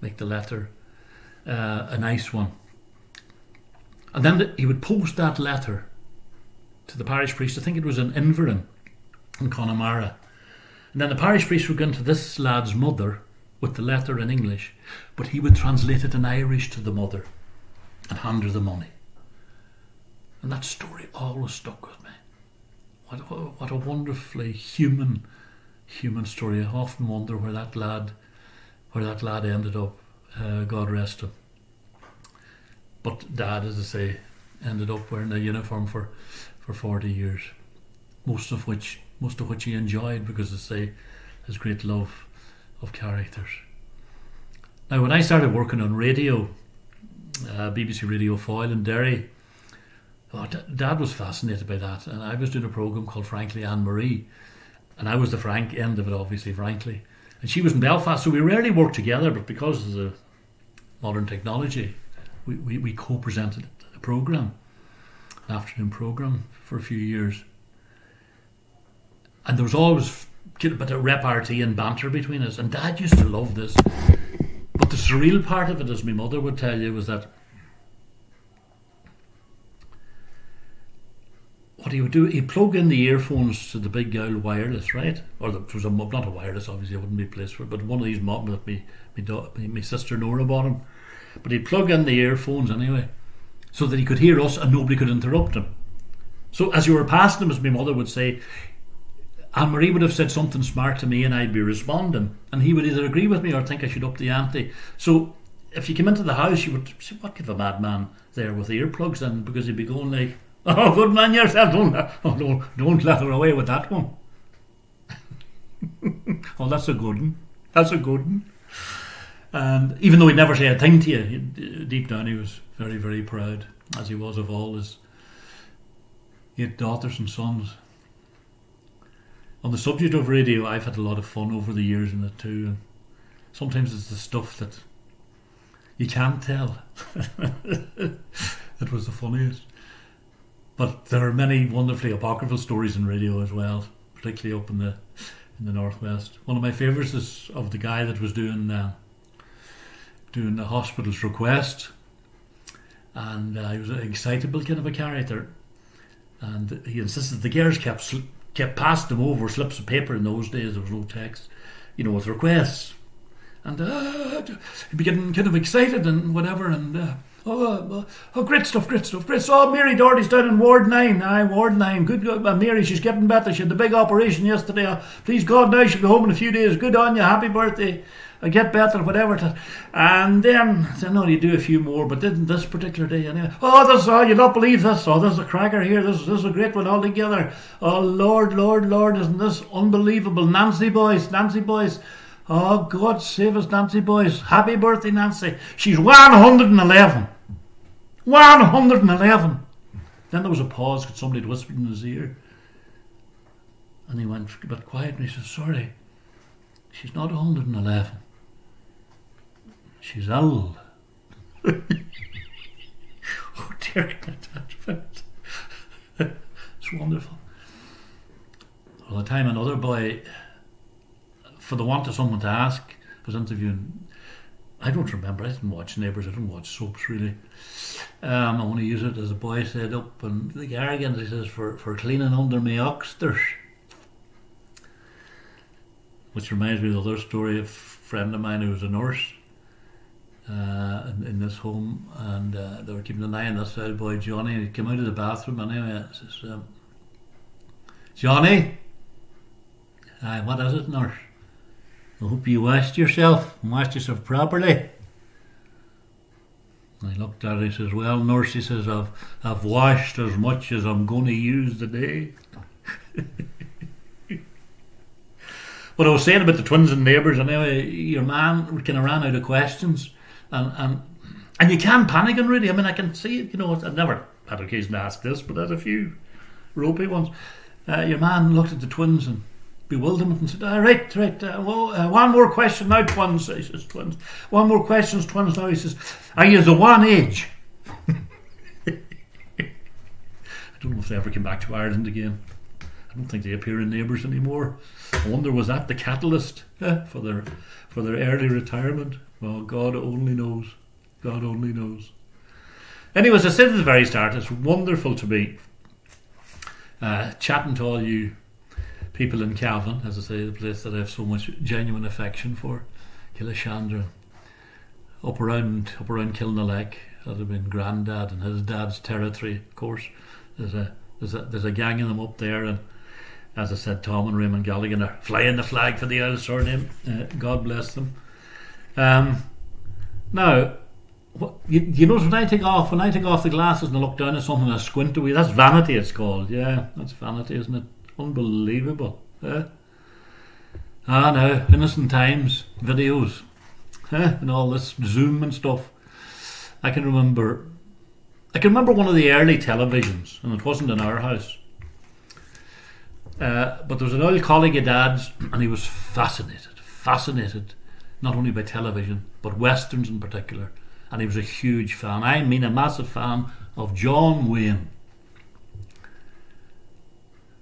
make the letter a nice one. And then he would post that letter to the parish priest. I think it was in Inverin in Connemara, and then the parish priest would go into this lad's mother with the letter in English, but he would translate it in Irish to the mother and hand her the money. And that story always stuck with me. what a wonderfully human story. I often wonder where that lad ended up. God rest him. But Dad, as I say, ended up wearing a uniform for 40 years, most of which he enjoyed, because, as I say, his great love of characters. Now, when I started working on radio, BBC Radio Foyle in Derry, Dad was fascinated by that, and I was doing a programme called Frankly Anne-Marie, and I was the Frank end of it, obviously, Frankly, and she was in Belfast, so we rarely worked together, but because of the modern technology, we co-presented a programme, an afternoon programme, for a few years, and there was always a bit of repartee and banter between us, and Dad used to love this. But the surreal part of it, as my mother would tell you, was that what he would do, he'd plug in the earphones to the big old wireless, right? Or it was not a wireless, obviously, it wouldn't be a place for it, but one of these that my sister Nora bought him. But he'd plug in the earphones anyway, so that he could hear us and nobody could interrupt him. So as you were passing him, as my mother would say, Anne-Marie would have said something smart to me and I'd be responding, and he would either agree with me or think I should up the ante. So if you came into the house, you would say, what kind of a madman there with the earplugs in, because he'd be going like, oh, good man yourself, don't let her away with that one. Oh, that's a good one. And even though he'd never say a thing to you, deep down he was very, very proud, as he was of all his 8 daughters and sons. On the subject of radio, I've had a lot of fun over the years in it too, and sometimes it's the stuff that you can't tell that was the funniest. But there are many wonderfully apocryphal stories in radio as well, particularly up in the northwest. One of my favourites is of the guy that was doing the hospital's request, and he was an excitable kind of a character, and he insisted the girls kept passing him over slips of paper. In those days there was no text, with requests, and he'd be getting kind of excited and whatever, and great stuff. Oh, Mary Doherty's down in Ward 9. Ward 9. Good. Mary, she's getting better. She had the big operation yesterday. Please God, now she'll be home in a few days. Good on you. Happy birthday. I get better, whatever. And then you do a few more, but didn't this particular day anyway. You'll not believe this. This is a cracker here. This is a great one altogether. Oh, Lord, isn't this unbelievable? Nancy boys. Oh, God save us, Nancy boys. Happy birthday, Nancy. She's 111. 111. Then there was a pause because somebody had whispered in his ear. And he went a bit quiet and he said, sorry, she's not 111. She's ill. Oh dear, it's wonderful. All the time another boy, for the want of someone to ask, was interviewing. I don't remember, I didn't watch Neighbours, I didn't watch soaps really. I want to use it, as a boy said, up in the Galligan, he says, for cleaning under my oxters. Which reminds me of the other story of a friend of mine who was a nurse in this home, and they were keeping an eye on this old boy Johnny, and he came out of the bathroom anyway and says, Johnny, what is it, nurse? I hope you washed yourself properly. And I looked at her, he says, well, nurse, he says, I've washed as much as I'm going to use today. What I was saying about the twins and neighbours, anyway, your man kind of ran out of questions, and you can panic on radio. I mean, I can see it, I've never had occasion to ask this, but I had a few ropey ones. Your man looked at the twins and bewilderment and said, right, one more question now, twins. He says, twins. One more question, twins now. He says, are you the one age? I don't know if they ever came back to Ireland again. I don't think they appear in Neighbours anymore. I wonder, was that the catalyst for their early retirement? Well, God only knows. God only knows. Anyway, as I said at the very start, it's wonderful to be chatting to all you people in Cavan, as I say, the place that I have so much genuine affection for, Killashandra, up around Kilnalek. That had been Grandad and his dad's territory, of course. There's a gang of them up there, and as I said, Tom and Raymond Galligan are flying the flag for the Isle surname. God bless them. Now, you notice when I take off the glasses and I look down at something and I squint away, that's vanity, it's called. Yeah, that's vanity, isn't it? Unbelievable. No, innocent times, videos, and all this Zoom and stuff. I can remember one of the early televisions, and it wasn't in our house. But there was an old colleague of Dad's, and he was fascinated, not only by television, but westerns in particular. And he was a huge fan. I mean, a massive fan of John Wayne.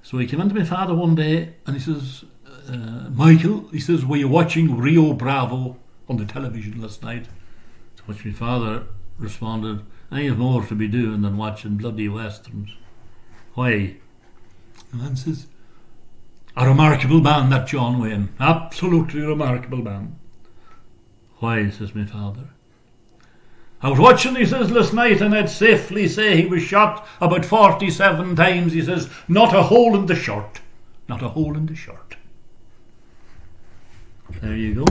So he came into my father one day, and he says, Michael, he says, were you watching Rio Bravo on the television last night? To which my father responded, I have more to be doing than watching bloody westerns. Why? And then says, a remarkable man, that John Wayne. Absolutely remarkable man. Why? Says my father. I was watching, he says, last night, and I'd safely say he was shot about 47 times. He says, not a hole in the shirt. Not a hole in the shirt. There you go.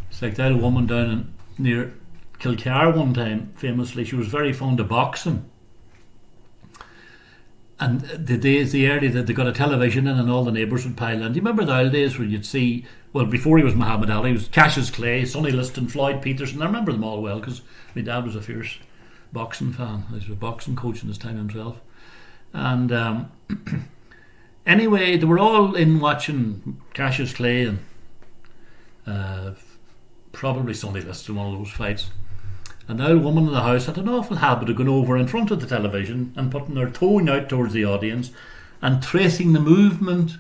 It's like that woman down near Kilcar one time, famously. She was very fond of boxing. And the early that they got a television in and all the neighbours would pile in. Do you remember the old days where you'd see, well, before he was Muhammad Ali, it was Cassius Clay, Sonny Liston, Floyd Peterson. I remember them all well because my dad was a fierce boxing fan. He was a boxing coach in his time himself. And anyway, they were all in watching Cassius Clay and probably Sonny Liston, one of those fights. And the old woman in the house had an awful habit of going over in front of the television and putting her tongue out towards the audience and tracing the movement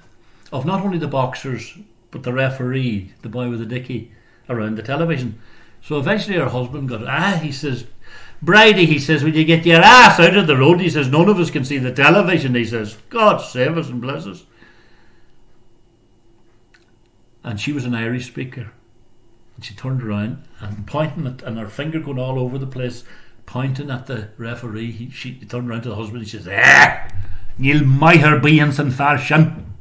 of not only the boxers but the referee, the boy with the dicky, around the television. So eventually her husband got, he says, Bridie, he says, will you get your ass out of the road? He says, none of us can see the television. He says, God save us and bless us. And she was an Irish speaker. She turned around and pointing at, and her finger going all over the place, pointing at the referee. She turned around to the husband and she says, you'll mire be in some fashion.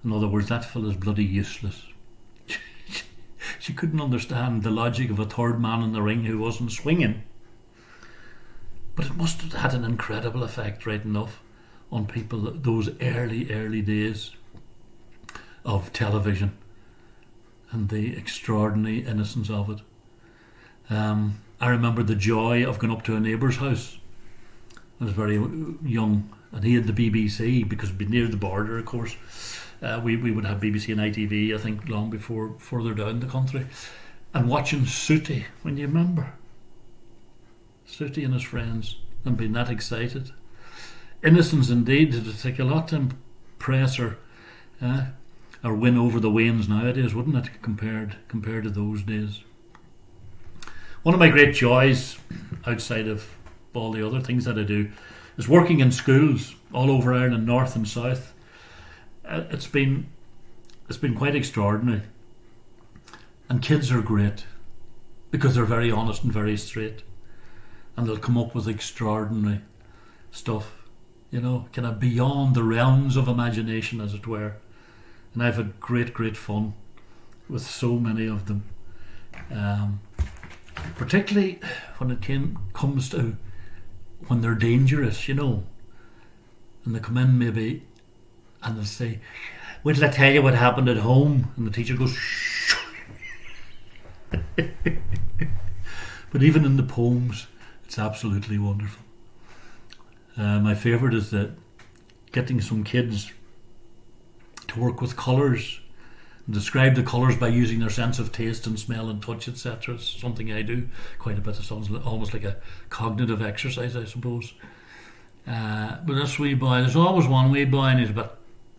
In other words, that fellow's bloody useless. She couldn't understand the logic of a third man in the ring who wasn't swinging. But it must have had an incredible effect, right enough, on people those early days of television. And the extraordinary innocence of it. I remember the joy of going up to a neighbour's house. I was very young, and he had the BBC because it'd be near the border, of course. We would have BBC and ITV, I think, long before further down the country. And watching Sooty, when you remember. Sooty and his friends, and being that excited. Innocence indeed, it would take a lot to impress her. Or win over the Waynes nowadays, wouldn't it, compared to those days. One of my great joys, outside of all the other things that I do, is working in schools all over Ireland, north and south. It's been quite extraordinary. And kids are great because they're very honest and very straight, and they'll come up with extraordinary stuff, kind of beyond the realms of imagination, as it were. And I've had great fun with so many of them, particularly when it comes to when they're dangerous, and they come in maybe and they'll say, wait till I tell you what happened at home, and the teacher goes, shh. But even in the poems, it's absolutely wonderful. My favourite is that getting some kids to work with colours and describe the colours by using their sense of taste and smell and touch, etc. It's something I do quite a bit. It sounds almost like a cognitive exercise, I suppose. But this wee boy, there's always one wee boy and he's a bit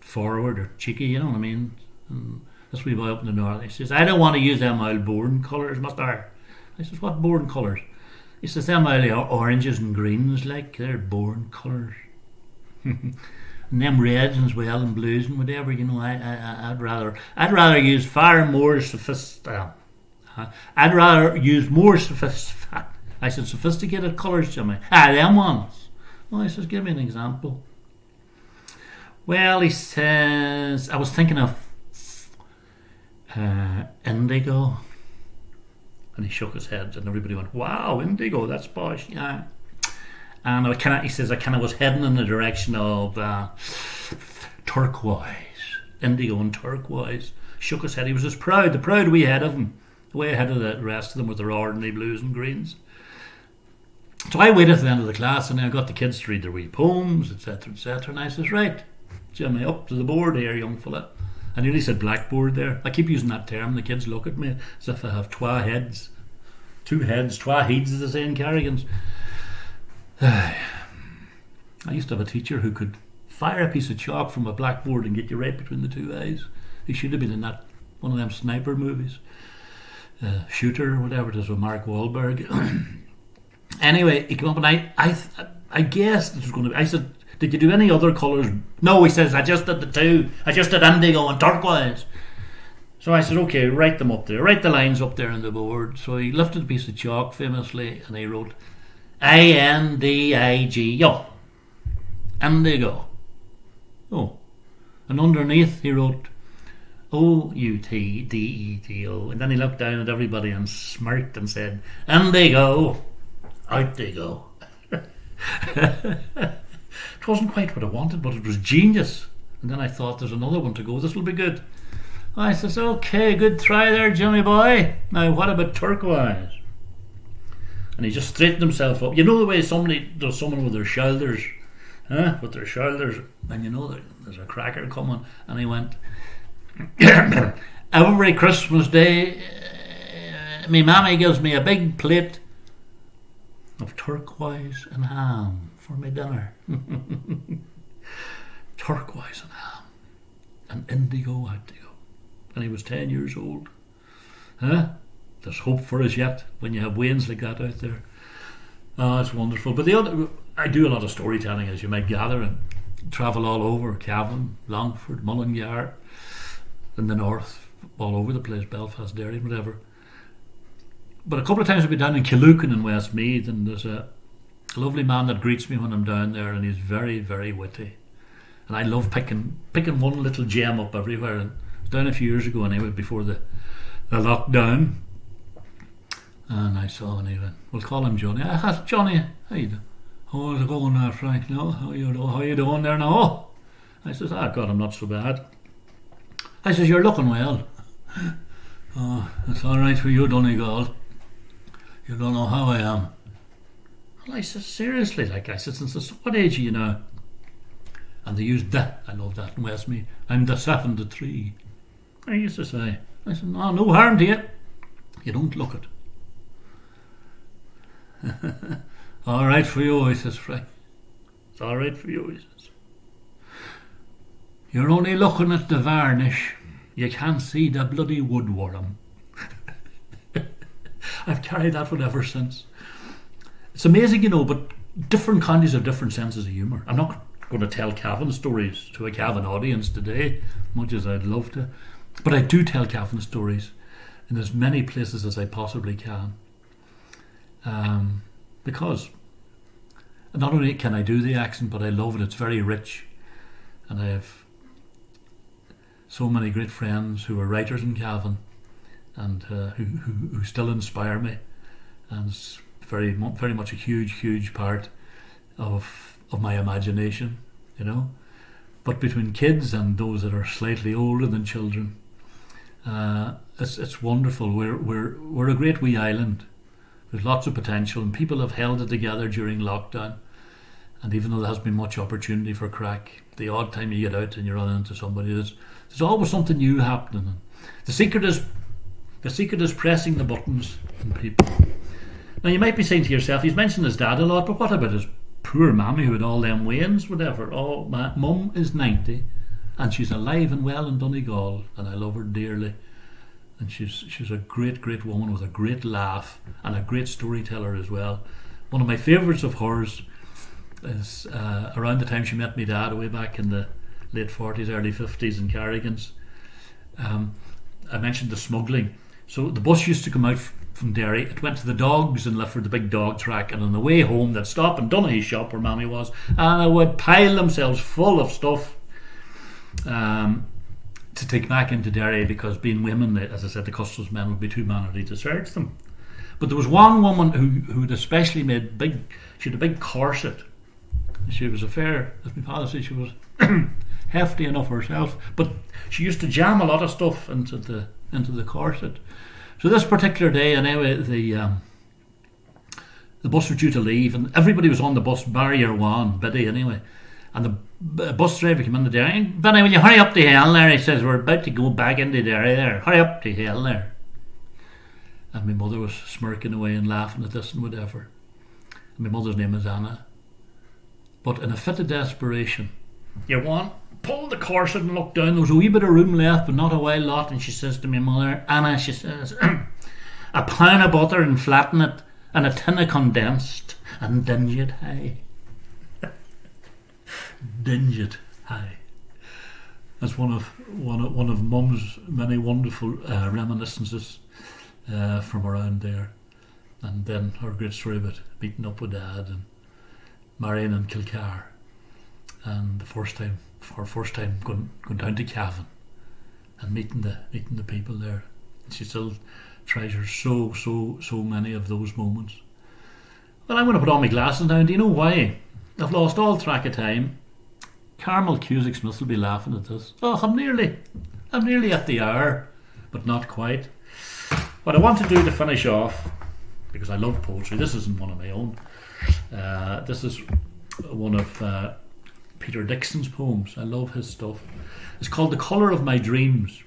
forward or cheeky, you know what I mean? And this wee boy up in the north, he says, I don't want to use them old boring colours, Mr. I says, what boring colours? He says, them old oranges and greens, like, they're boring colours. And them reds as well and blues and whatever, I'd rather use far more sophisticated. I'd rather use more sophisticated. I said, sophisticated colours, Jimmy. Them ones. Well, I says, give me an example. Well, he says, I was thinking of indigo. And he shook his head, and everybody went, wow, indigo, that's posh, yeah. And he says, I kind of was heading in the direction of turquoise, indigo and turquoise. Shook his head. He was just proud, the proud wee head of him, way ahead of the rest of them with their ordinary blues and greens. So I waited at the end of the class, and I got the kids to read their wee poems, etc., etc. And I says, right, Jimmy, up to the board here, young fella. I nearly said blackboard there. I keep using that term. The kids look at me as if I have twa heads. Two heads, twa heads, as they say in Carrigans. I used to have a teacher who could fire a piece of chalk from a blackboard and get you right between the two eyes. He should have been in that one of them sniper movies. Shooter or whatever it is with Mark Wahlberg. Anyway, he came up and I guessed it was going to be... I said, did you do any other colours? No, he says, I just did the two. I just did indigo and turquoise. So I said, okay, write them up there. Write the lines up there on the board. So he lifted a piece of chalk famously and he wrote A-N-D-I-G-O. Indigo. Oh. And underneath he wrote O-U-T-D-E-G-O. And then he looked down at everybody and smirked and said, indigo. Out they go. It wasn't quite what I wanted, but it was genius. And then I thought, there's another one to go. This will be good. I says, okay, good try there, Jimmy boy. Now, what about turquoise? And he just straightened himself up. You know the way there's someone with their shoulders, with their shoulders, and you know there's a cracker coming. And he went, every Christmas Day, me mammy gives me a big plate of turquoise and ham for my dinner. Turquoise and ham. And indigo out to go. And he was 10 years old. There's hope for us yet when you have wains like that out there. Oh, it's wonderful. But I do a lot of storytelling, as you might gather, and travel all over, Cavan, Longford, Mullingar, in the north, all over the place, Belfast, Derry, whatever. But a couple of times I've been down in Killucan in Westmeath, and there's a lovely man that greets me when I'm down there, and he's very, very witty. And I love picking one little gem up everywhere. And I was down a few years ago anyway, before the lockdown. And I saw him and he went, we'll call him Johnny. I said, Johnny, how you doing? How's it going there, Frank? No, how you doing there now? I says, God, I'm not so bad. I says, you're looking well. Oh, it's all right for you, Donegal. You don't know how I am. Well, I says, seriously, like I said, since what age are you now? And they used that. I love that in Westmeath. I'm the 73. I used to say. I said, no harm to you. You don't look it. All right for you, he says, Frank. It's all right for you, he says. You're only looking at the varnish. You can't see the bloody woodworm. I've carried that one ever since. It's amazing, you know, but different counties have different senses of humour. I'm not going to tell Cavan stories to a Cavan audience today, much as I'd love to. But I do tell Cavan stories in as many places as I possibly can. Because not only can I do the accent, but I love it. It's very rich. And I have so many great friends who are writers in Cavan and who still inspire me. And it's very much a huge part of my imagination, you know. But between kids and those that are slightly older than children, it's wonderful. We're a great wee island. There's lots of potential, and people have held it together during lockdown. And even though there hasn't been much opportunity for crack, the odd time you get out and you run into somebody, there's always something new happening. The secret is pressing the buttons in people. Now you might be saying to yourself, he's mentioned his dad a lot, but what about his poor mammy who had all them wains, whatever? Oh, my mum is 90 and she's alive and well in Donegal, and I love her dearly. And she's a great woman with a great laugh and a great storyteller as well. One of my favourites of hers is around the time she met my dad way back in the late 40s, early 50s in Carrigans. I mentioned the smuggling. So the bus used to come out from Derry. It went to the dogs in Lifford, the big dog track, and on the way home they'd stop in Donaghy's shop where Mammy was, and they would pile themselves full of stuff. to take back into Derry, because being women, as I said, the customs men would be too mannerly to search them. But there was one woman who had especially she had a big corset. She was a fair, as my father said, she was hefty enough herself, but she used to jam a lot of stuff into the corset. So this particular day, anyway, the bus was due to leave, and everybody was on the bus, barrier one, Biddy anyway. And the bus driver came in the Derry. "Benny, will you hurry up to hell there?" He says, "We're about to go back into Derry there. Hurry up to hell there." And my mother was smirking away and laughing at this and whatever. And my mother's name is Anna. But in a fit of desperation, you want, pull the corset and look down. There was a wee bit of room left, but not a whole lot. And she says to my mother, "Anna," she says, "a pound of butter and flatten it, and a tin of condensed, and dinge it high." Dinge it high. That's one of Mum's many wonderful reminiscences from around there. And then her great story about meeting up with Dad and marrying in Kilcar, and her first time going down to Cavan and meeting the people there. She still treasures so many of those moments. Well, I'm going to put on my glasses now. Do you know why? I've lost all track of time. Carmel Cusick Smith will be laughing at this. Oh, I'm nearly at the hour, but not quite. What I want to do to finish off, because I love poetry, this isn't one of my own. This is one of Peter Dixon's poems. I love his stuff. It's called "The Colour of My Dreams."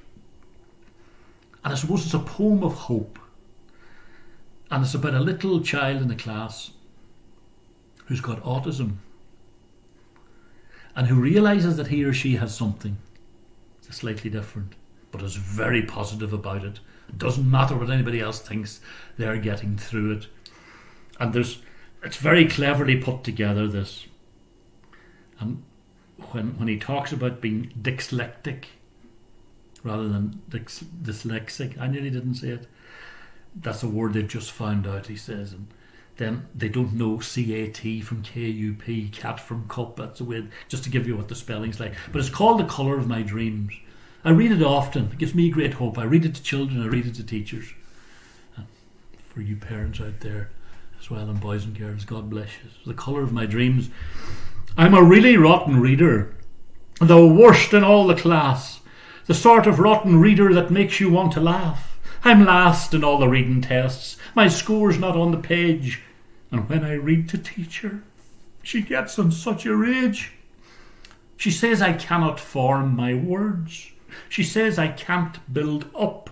And I suppose it's a poem of hope. And it's about a little child in the class who's got autism, and who realises that he or she has something that's slightly different, but is very positive about it. It doesn't matter what anybody else thinks, they're getting through it. And it's very cleverly put together, this. And when he talks about being dyslexic rather than dyslexic, I nearly didn't say it. That's a word they've just found out, he says. And then they don't know CAT from KUP, cat from cup. That's a way, just to give you what the spelling's like. But it's called "The Colour of My Dreams." I read it often. It gives me great hope. I read it to children. I read it to teachers. And for you parents out there as well, and boys and girls, God bless you. "The Colour of My Dreams." I'm a really rotten reader, the worst in all the class, the sort of rotten reader that makes you want to laugh. I'm last in all the reading tests. My score's not on the page. And when I read to teacher, she gets on such a rage. She says I cannot form my words. She says I can't build up,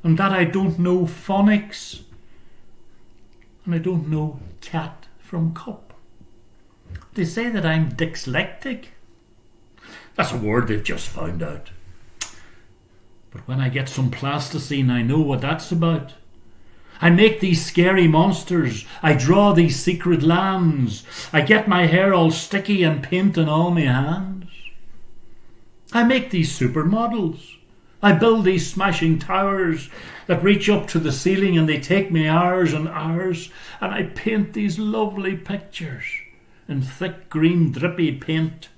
and that I don't know phonics, and I don't know cat from cup. They say that I'm dyslexic. That's a word they've just found out. But when I get some plasticine, I know what that's about. I make these scary monsters. I draw these secret lands. I get my hair all sticky and paint on all my hands. I make these supermodels. I build these smashing towers that reach up to the ceiling, and they take me hours and hours, and I paint these lovely pictures in thick green drippy paint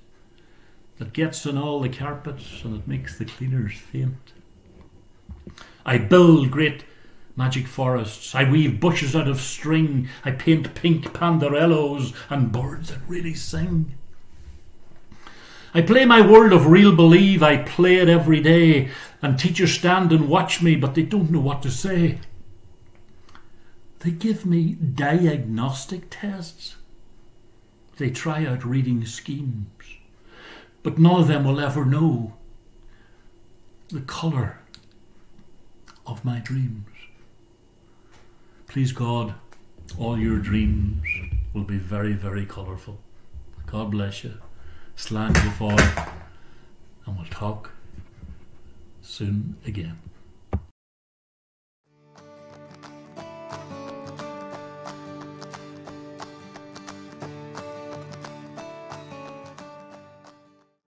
that gets on all the carpets and it makes the cleaners faint. I build great magic forests. I weave bushes out of string. I paint pink pandarellos and birds that really sing. I play my world of real believe. I play it every day, and teachers stand and watch me, but they don't know what to say. They give me diagnostic tests. They try out reading schemes, but none of them will ever know the colour of my dreams. Please God, all your dreams will be very, very colourful. God bless you. Slán you for, and we'll talk soon again.